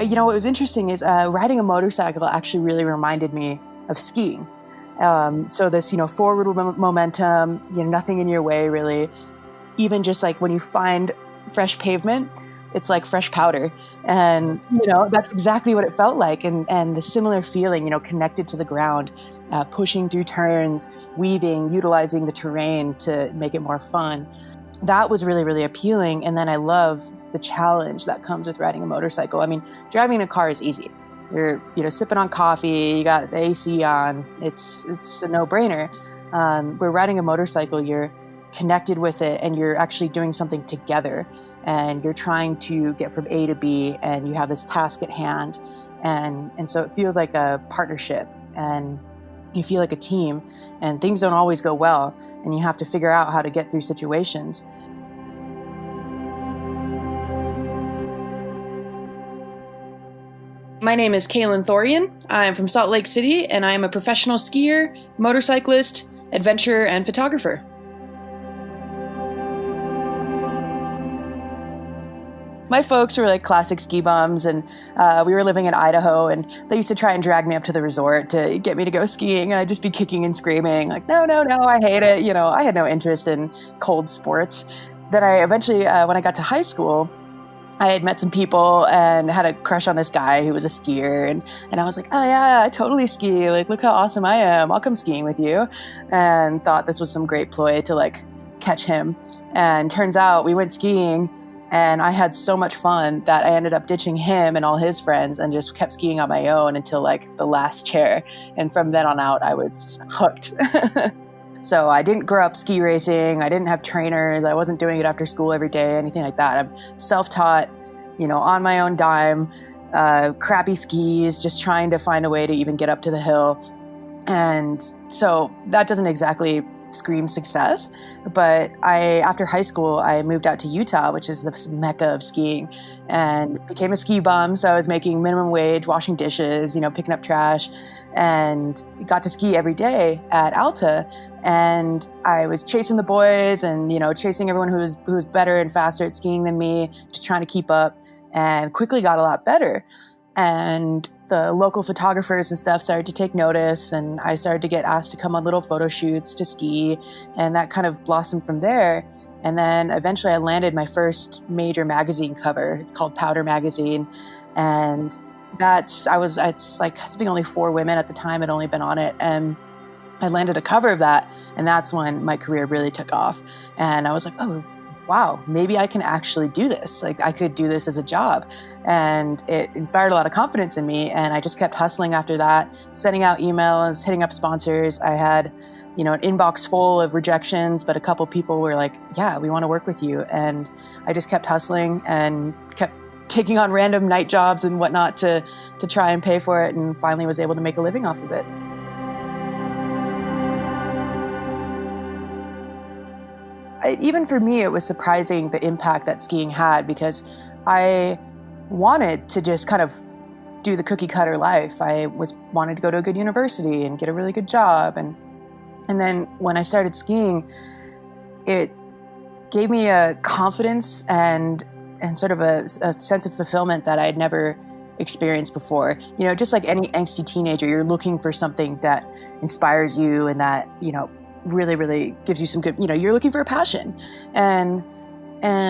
What was interesting is riding a motorcycle actually really reminded me of skiing. So this, forward momentum, nothing in your way really. Even just like when you find fresh pavement, it's like fresh powder. And, that's exactly what it felt like. And the similar feeling, connected to the ground, pushing through turns, weaving, utilizing the terrain to make it more fun. That was really, really appealing. And then I love the challenge that comes with riding a motorcycle. I mean, driving a car is easy. You're, sipping on coffee, you got the AC on. It's a no-brainer. Where riding a motorcycle, you're connected with it and you're actually doing something together. And you're trying to get from A to B and you have this task at hand. And so it feels like a partnership and you feel like a team, and things don't always go well and you have to figure out how to get through situations. My name is Kalen Thorien. I'm from Salt Lake City and I am a professional skier, motorcyclist, adventurer, and photographer. My folks were like classic ski bums, and we were living in Idaho, and they used to try and drag me up to the resort to get me to go skiing, and I'd just be kicking and screaming, like, no, I hate it. I had no interest in cold sports. Then I eventually, when I got to high school, I had met some people and had a crush on this guy who was a skier, and I was like, oh yeah, I totally ski. Like, look how awesome I am. I'll come skiing with you. And thought this was some great ploy to like catch him. And turns out we went skiing, and I had so much fun that I ended up ditching him and all his friends and just kept skiing on my own until like the last chair. And from then on out, I was hooked. So I didn't grow up ski racing. I didn't have trainers. I wasn't doing it after school every day, anything like that. I'm self-taught, on my own dime, crappy skis, just trying to find a way to even get up to the hill. And so that doesn't exactly scream success. But after high school, I moved out to Utah, which is the mecca of skiing, and became a ski bum. So I was making minimum wage, washing dishes, picking up trash, and got to ski every day at Alta. And I was chasing the boys and, chasing everyone who was better and faster at skiing than me, just trying to keep up, and quickly got a lot better. And the local photographers and stuff started to take notice, and I started to get asked to come on little photo shoots to ski, and that kind of blossomed from there. And then eventually I landed my first major magazine cover. It's called Powder Magazine. And it's like, I think only 4 women at the time had only been on it. And I landed a cover of that, and that's when my career really took off. And I was like, oh, wow, maybe I can actually do this. Like, I could do this as a job. And it inspired a lot of confidence in me. And I just kept hustling after that, sending out emails, hitting up sponsors. I had, an inbox full of rejections, but a couple people were like, yeah, we want to work with you. And I just kept hustling and kept taking on random night jobs and whatnot to try and pay for it, and finally was able to make a living off of it. Even for me, it was surprising the impact that skiing had, because I wanted to just kind of do the cookie cutter life. I wanted to go to a good university and get a really good job. And then when I started skiing, it gave me a confidence and sort of a sense of fulfillment that I had never experienced before. Just like any angsty teenager, you're looking for something that inspires you and that, really, really gives you some good, you're looking for a passion. And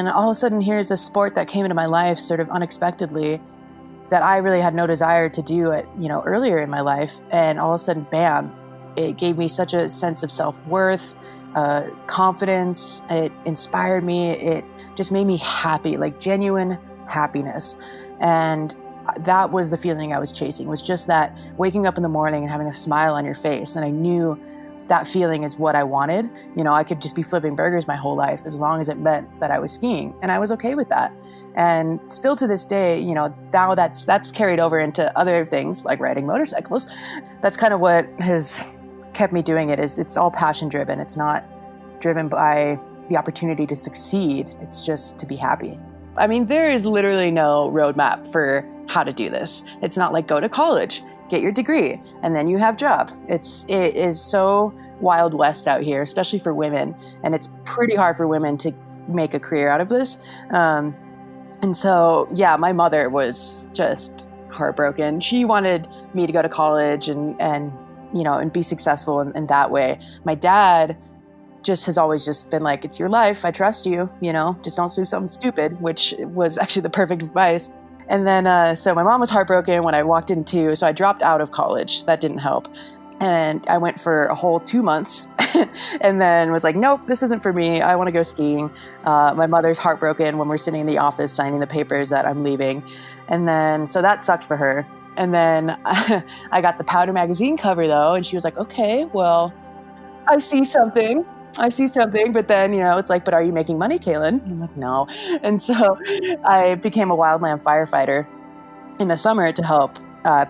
all of a sudden, here's a sport that came into my life sort of unexpectedly that I really had no desire to do it, earlier in my life. And all of a sudden, bam, it gave me such a sense of self-worth, confidence. It inspired me. It just made me happy, like genuine happiness. And that was the feeling I was chasing, was just that waking up in the morning and having a smile on your face. And I knew that feeling is what I wanted. I could just be flipping burgers my whole life as long as it meant that I was skiing, and I was okay with that. And still to this day, now that's carried over into other things like riding motorcycles. That's kind of what has kept me doing it. It's all passion driven. It's not driven by the opportunity to succeed. It's just to be happy. I mean, there is literally no roadmap for how to do this. It's not like go to college, get your degree, and then you have a job. It is so Wild West out here, especially for women. And it's pretty hard for women to make a career out of this. And so, yeah, my mother was just heartbroken. She wanted me to go to college and be successful in that way. My dad just has always just been like, it's your life. I trust you, just don't do something stupid, which was actually the perfect advice. And then, so my mom was heartbroken when I walked into, so I dropped out of college. That didn't help. And I went for a whole 2 months and then was like, nope, this isn't for me. I want to go skiing. My mother's heartbroken when we're sitting in the office signing the papers that I'm leaving. And then, so that sucked for her. And then I got the Powder magazine cover though. And she was like, okay, well, I see something. But then, it's like, but are you making money, Kalen? I'm like, no. And so I became a wildland firefighter in the summer to help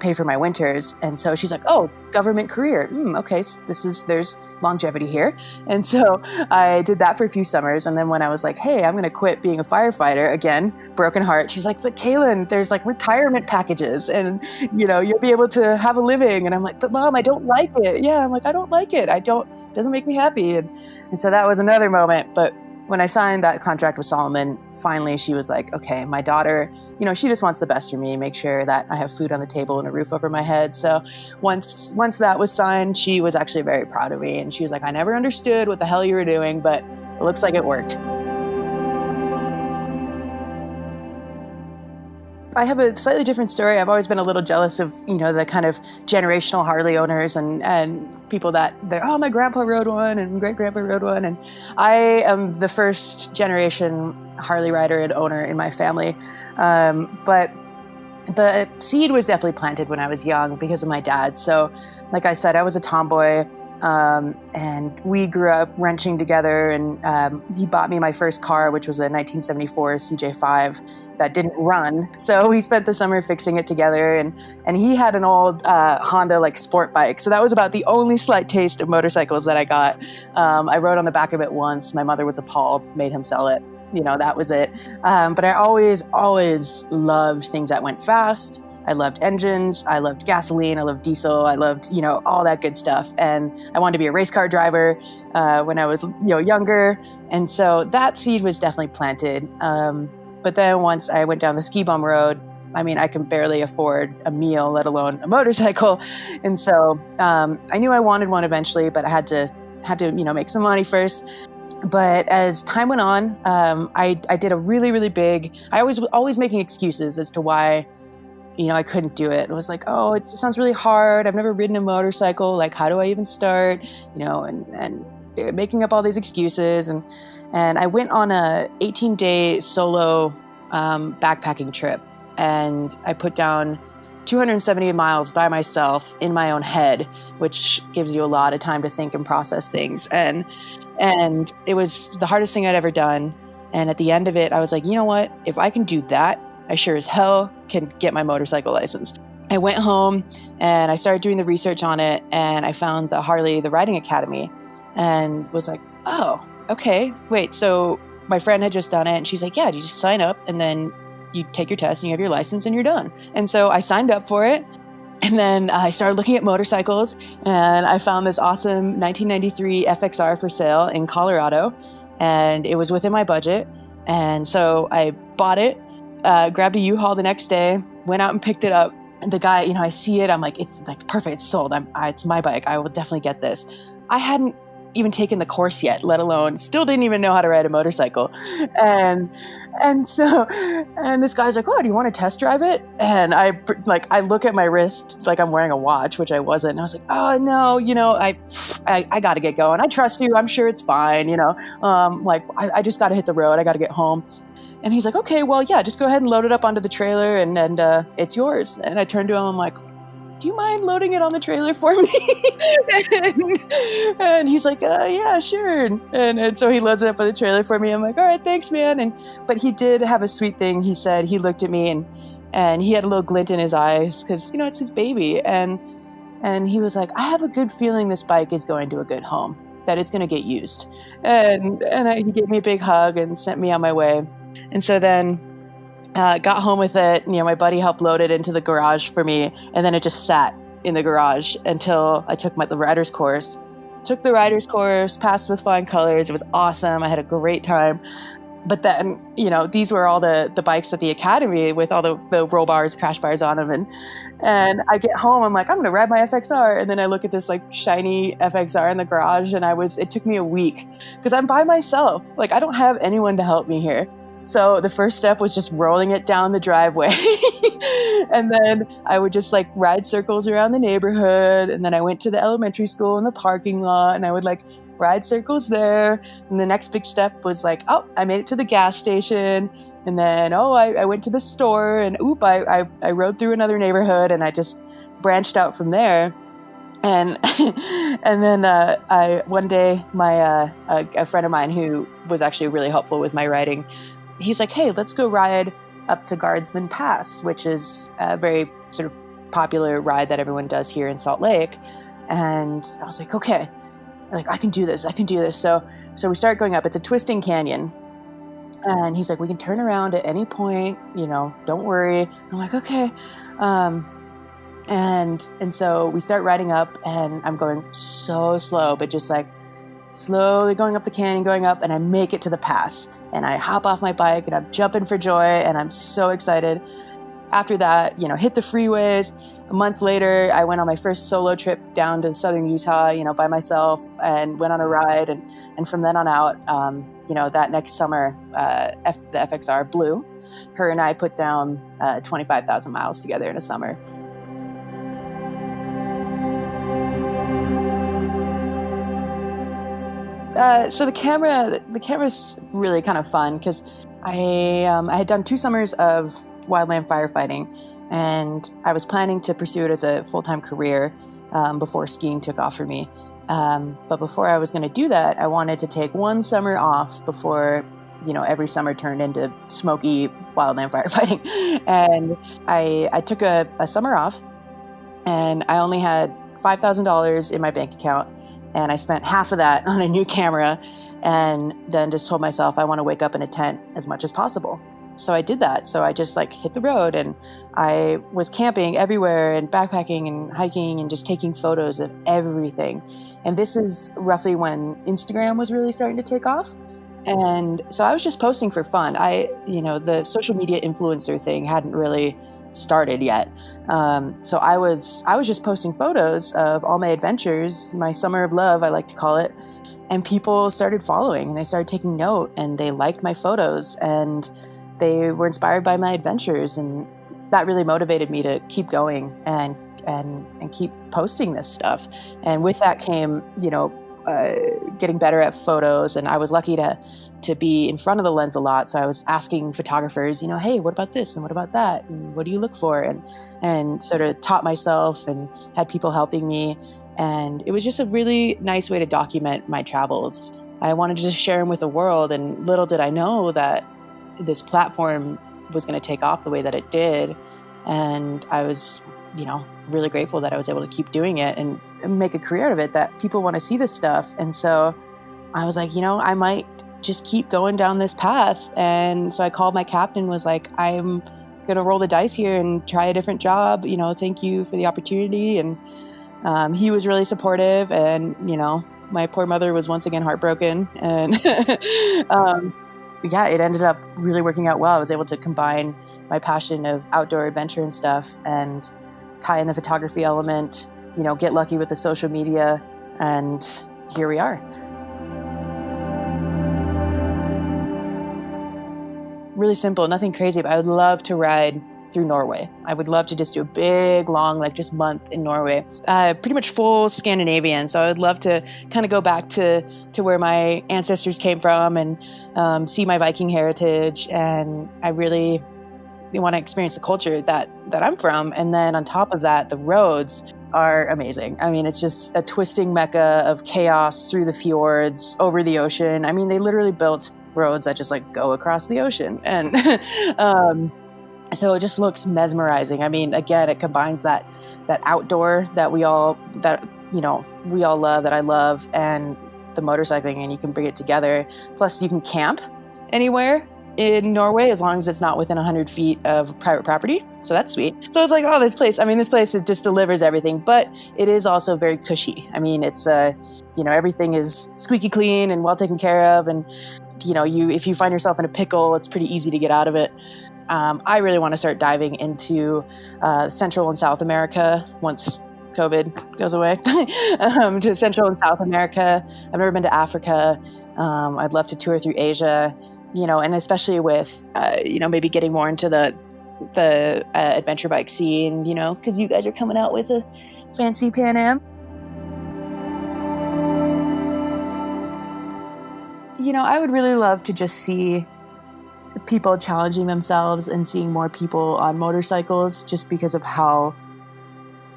pay for my winters. And so she's like, oh, government career. Okay, so there's longevity here. And so I did that for a few summers. And then when I was like, hey, I'm going to quit being a firefighter, again, broken heart. She's like, but Kalen, there's like retirement packages and, you'll be able to have a living. And I'm like, but Mom, I don't like it. Yeah, I'm like, I don't like it. It doesn't make me happy. And so that was another moment. But when I signed that contract with Solomon, finally she was like, okay, my daughter, she just wants the best for me, make sure that I have food on the table and a roof over my head. So once that was signed, she was actually very proud of me. And she was like, I never understood what the hell you were doing, but it looks like it worked. I have a slightly different story. I've always been a little jealous of, the kind of generational Harley owners and people that my grandpa rode one and great grandpa rode one. And I am the first generation Harley rider and owner in my family. But the seed was definitely planted when I was young because of my dad. So like I said, I was a tomboy. And we grew up wrenching together, and he bought me my first car, which was a 1974 CJ5 that didn't run. So we spent the summer fixing it together, and he had an old Honda like sport bike. So that was about the only slight taste of motorcycles that I got. I rode on the back of it once. My mother was appalled, made him sell it. That was it. But I always loved things that went fast. I loved engines, I loved gasoline, I loved diesel, I loved, all that good stuff. And I wanted to be a race car driver when I was, younger. And so that seed was definitely planted. But then once I went down the ski bum road, I can barely afford a meal, let alone a motorcycle. And so I knew I wanted one eventually, but I had to make some money first. But as time went on, I did a really, really big, I was always making excuses as to why I couldn't do it. It was like, oh, it just sounds really hard. I've never ridden a motorcycle. Like, how do I even start? And making up all these excuses. And I went on a 18-day solo backpacking trip. And I put down 270 miles by myself in my own head, which gives you a lot of time to think and process things. And it was the hardest thing I'd ever done. And at the end of it, I was like, you know what? If I can do that, I sure as hell can get my motorcycle license. I went home and I started doing the research on it, and I found the Riding Academy and was like, oh, okay, wait, so my friend had just done it, and she's like, yeah, you just sign up and then you take your test and you have your license and you're done. And so I signed up for it, and then I started looking at motorcycles, and I found this awesome 1993 FXR for sale in Colorado, and it was within my budget. And so I bought it, grabbed a U-Haul the next day, went out and picked it up. And the guy, I see it, I'm like, it's like perfect, it's sold. It's my bike. I will definitely get this. I hadn't even taken the course yet, let alone, still didn't even know how to ride a motorcycle. And this guy's like, oh, do you want to test drive it? And I look at my wrist like I'm wearing a watch, which I wasn't. And I was like, oh no, I got to get going. I trust you. I'm sure it's fine. I just got to hit the road. I got to get home. And he's like, okay, well, yeah, just go ahead and load it up onto the trailer and it's yours. And I turned to him, I'm like, do you mind loading it on the trailer for me? and he's like, yeah, sure. And so he loads it up on the trailer for me. I'm like, all right, thanks, man. But he did have a sweet thing. He said, he looked at me and he had a little glint in his eyes because, it's his baby. And he was like, I have a good feeling this bike is going to a good home, that it's going to get used. And he gave me a big hug and sent me on my way. And so then got home with it. My buddy helped load it into the garage for me. And then it just sat in the garage until I took the rider's course. Took the rider's course, passed with flying colors. It was awesome. I had a great time. But then, these were all the bikes at the academy with all the roll bars, crash bars on them. And I get home, I'm like, I'm going to ride my FXR. And then I look at this like shiny FXR in the garage, and it took me a week because I'm by myself. Like, I don't have anyone to help me here. So the first step was just rolling it down the driveway. And then I would just like ride circles around the neighborhood. And then I went to the elementary school in the parking lot, and I would like ride circles there. And the next big step was like, oh, I made it to the gas station. And then, I went to the store, and I rode through another neighborhood, and I just branched out from there. And and then one day, a friend of mine who was actually really helpful with my riding, he's like, hey, let's go ride up to Guardsman Pass, which is a very sort of popular ride that everyone does here in Salt Lake. And I was like, okay, like I can do this. So we start going up. It's a twisting canyon. And he's like, we can turn around at any point, don't worry. I'm like, okay. And so we start riding up, and I'm going so slow, but just like slowly going up the canyon, going up, and I make it to the pass. And I hop off my bike, and I'm jumping for joy, and I'm so excited. After that, hit the freeways. A month later, I went on my first solo trip down to southern Utah, by myself, and went on a ride. And from then on out, that next summer, the FXR blew. Her and I put down 25,000 miles together in a summer. So the camera's really kind of fun because I had done 2 summers of wildland firefighting, and I was planning to pursue it as a full-time career before skiing took off for me. But before I was going to do that, I wanted to take 1 summer off before, every summer turned into smoky wildland firefighting. And I took a summer off, and I only had $5,000 in my bank account. And I spent half of that on a new camera, and then just told myself I want to wake up in a tent as much as possible. So I did that. So I just like hit the road, and I was camping everywhere and backpacking and hiking and just taking photos of everything. And this is roughly when Instagram was really starting to take off. And so I was just posting for fun. The social media influencer thing hadn't really started yet. So I was just posting photos of all my adventures, my summer of love, I like to call it. And people started following, and they started taking note, and they liked my photos, and they were inspired by my adventures. And that really motivated me to keep going and keep posting this stuff. And with that came, getting better at photos. And I was lucky to be in front of the lens a lot. So I was asking photographers, hey, what about this? And what about that? And what do you look for? And sort of taught myself and had people helping me. And it was just a really nice way to document my travels. I wanted to just share them with the world. And little did I know that this platform was going to take off the way that it did. And I was, really grateful that I was able to keep doing it and make a career out of it, that people want to see this stuff. And so I was like, I might just keep going down this path. And so I called my captain, was like, I'm going to roll the dice here and try a different job. Thank you for the opportunity. And he was really supportive. And, my poor mother was once again heartbroken. And it ended up really working out well. I was able to combine my passion of outdoor adventure and stuff and tie in the photography element, get lucky with the social media. And here we are. Really simple, nothing crazy, but I would love to ride through Norway. I would love to just do a big, long, just month in Norway. Pretty much full Scandinavian. So I would love to kind of go back to where my ancestors came from and see my Viking heritage. And I really want to experience the culture that I'm from. And then on top of that, the roads are amazing. I mean, it's just a twisting mecca of chaos through the fjords, over the ocean. I mean, they literally built roads that just go across the ocean. And so it just looks mesmerizing. I mean, again, it combines that outdoor that we all love, that I love, and the motorcycling, and you can bring it together. Plus you can camp anywhere in Norway as long as it's not within 100 feet of private property. So that's sweet. So it's like, this place, it just delivers everything, but it is also very cushy. I mean, it's, everything is squeaky clean and well taken care of. And if you find yourself in a pickle, it's pretty easy to get out of it. I really want to start diving into Central and South America once COVID goes away, to Central and South America. I've never been to Africa. I'd love to tour through Asia, and especially with, maybe getting more into the adventure bike scene, because you guys are coming out with a fancy Pan Am. I would really love to just see people challenging themselves and seeing more people on motorcycles, just because of how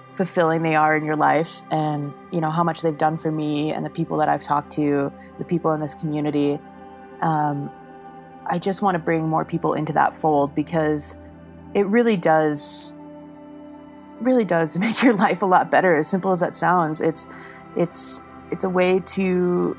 fulfilling they are in your life, and how much they've done for me and the people that I've talked to, the people in this community. I just want to bring more people into that fold, because it really does make your life a lot better. As simple as that sounds, it's a way to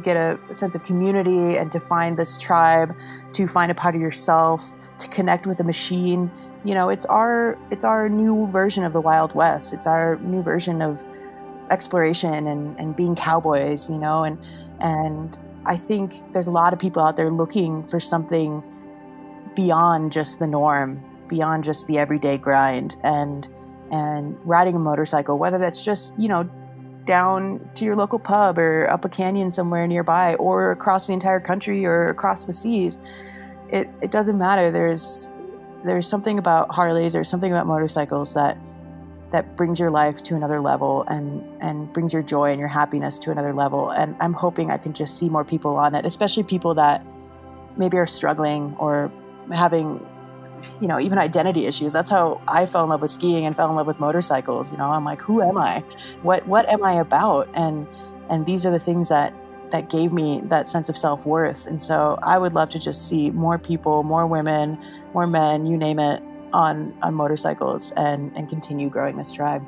get a sense of community and to find this tribe, to find a part of yourself, to connect with a machine. It's our new version of the Wild West. It's our new version of exploration and being cowboys, and I think there's a lot of people out there looking for something beyond just the norm, beyond just the everyday grind, and riding a motorcycle, whether that's just, down to your local pub or up a canyon somewhere nearby, or across the entire country or across the seas. It doesn't matter. There's something about Harleys or something about motorcycles that brings your life to another level and brings your joy and your happiness to another level. And I'm hoping I can just see more people on it, especially people that maybe are struggling or having, even identity issues. That's how I fell in love with skiing and fell in love with motorcycles. I'm like, who am I? What am I about? And these are the things that gave me that sense of self-worth. And so I would love to just see more people, more women, more men, you name it, on motorcycles, and continue growing this tribe.